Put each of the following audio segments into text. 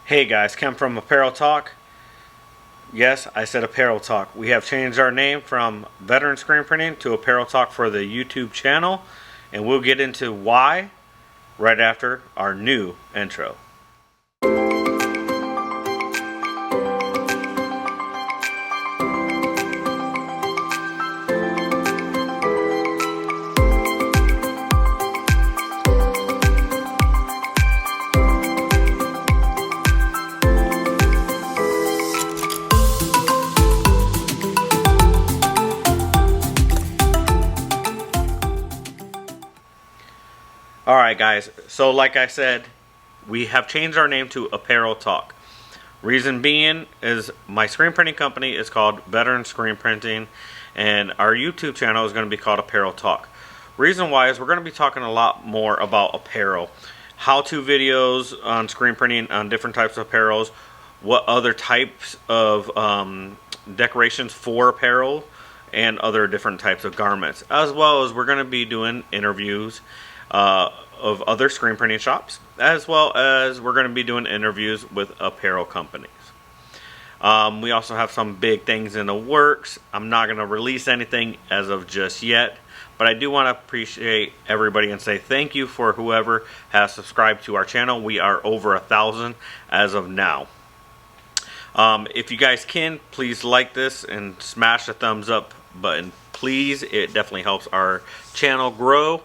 Hey guys, Ken from Apparel Talk. Yes, I said Apparel Talk. We have changed our name from Veteran Screen Printing to Apparel Talk for the YouTube channel, and we'll get into why right after our new intro. Alright guys, so like I said, we have changed our name to Apparel Talk. Reason being is my screen printing company is called Veteran Screen Printing, and our YouTube channel is going to be called Apparel Talk. Reason why is we're going to be talking a lot more about apparel. How-to videos on screen printing on different types of apparels, what other types of decorations for apparel, and other different types of garments. As well as we're going to be doing interviews of other screen printing shops, as well as we're going to be doing interviews with apparel companies. We also have some big things in the works. I'm not going to release anything as of just yet, but I do want to appreciate everybody and say thank you for whoever has subscribed to our channel. We are over 1,000 as of now. If you guys can, please like this and smash the thumbs up button. Please, it definitely helps our channel grow.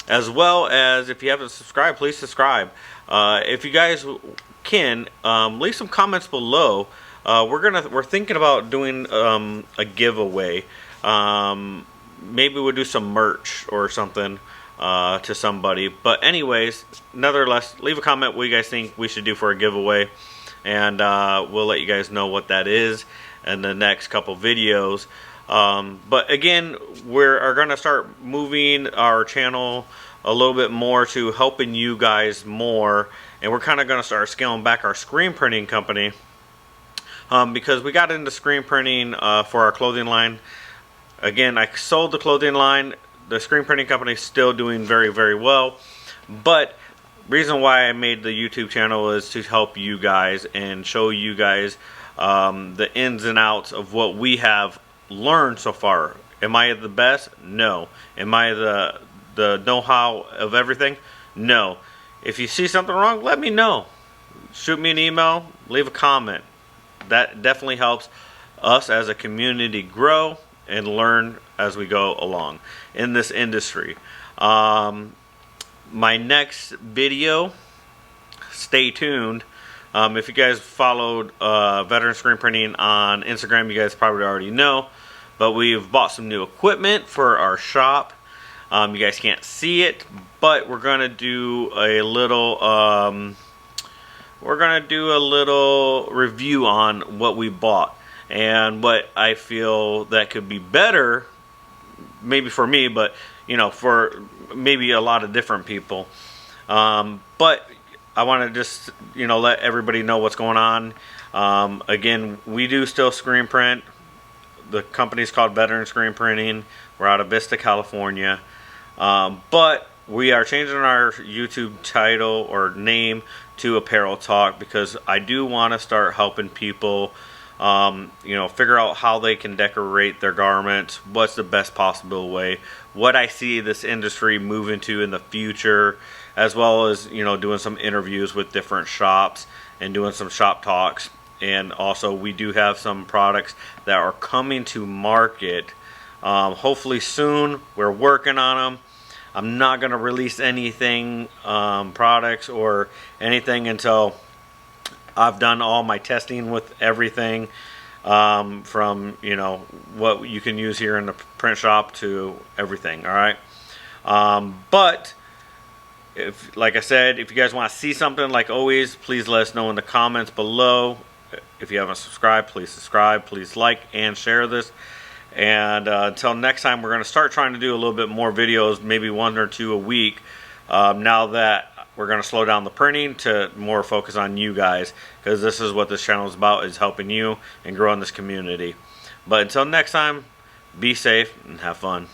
As well as if you haven't subscribed, please subscribe. If you guys can, leave some comments below. We're thinking about doing a giveaway. Maybe we'll do some merch or something to somebody. But anyways, nevertheless, leave a comment what you guys think we should do for a giveaway, and we'll let you guys know what that is in the next couple videos. But again, we're going to start moving our channel a little bit more to helping you guys more, and we're kind of going to start scaling back our screen printing company because we got into screen printing for our clothing line. Again, I sold the clothing line. The screen printing company is still doing very, very well, but reason why I made the YouTube channel is to help you guys and show you guys the ins and outs of what we have learned so far. Am I the best? No. Am I the know-how of everything? No. If you see something wrong, let me know. Shoot me an email, leave a comment. That definitely helps us as a community grow and learn as we go along in this industry. My next video, stay tuned. If you guys followed Veteran Screen Printing on Instagram, you guys probably already know, but we've bought some new equipment for our shop. You guys can't see it, but we're gonna do a little review on what we bought and what I feel that could be better, maybe for me, but you know, for maybe a lot of different people. But I want to just, you know, let everybody know what's going on. Again, we do still screen print. The company's called Veteran Screen Printing. We're out of Vista, California. But we are changing our YouTube title or name to Apparel Talk because I do want to start helping people, you know, figure out how they can decorate their garments, what's the best possible way, what I see this industry moving to in the future, as well as, you know, doing some interviews with different shops and doing some shop talks. And also we do have some products that are coming to market hopefully soon. We're working on them. I'm not going to release anything, products or anything, until I've done all my testing with everything, from, you know, what you can use here in the print shop to everything. All right. But if, like I said, if you guys want to see something, like always, please let us know in the comments below. If you haven't subscribed, please subscribe. Please like and share this. And until next time, we're going to start trying to do a little bit more videos, maybe 1 or 2 a week. Now that we're going to slow down the printing to more focus on you guys, because this is what this channel is about, is helping you and growing this community. But until next time, be safe and have fun.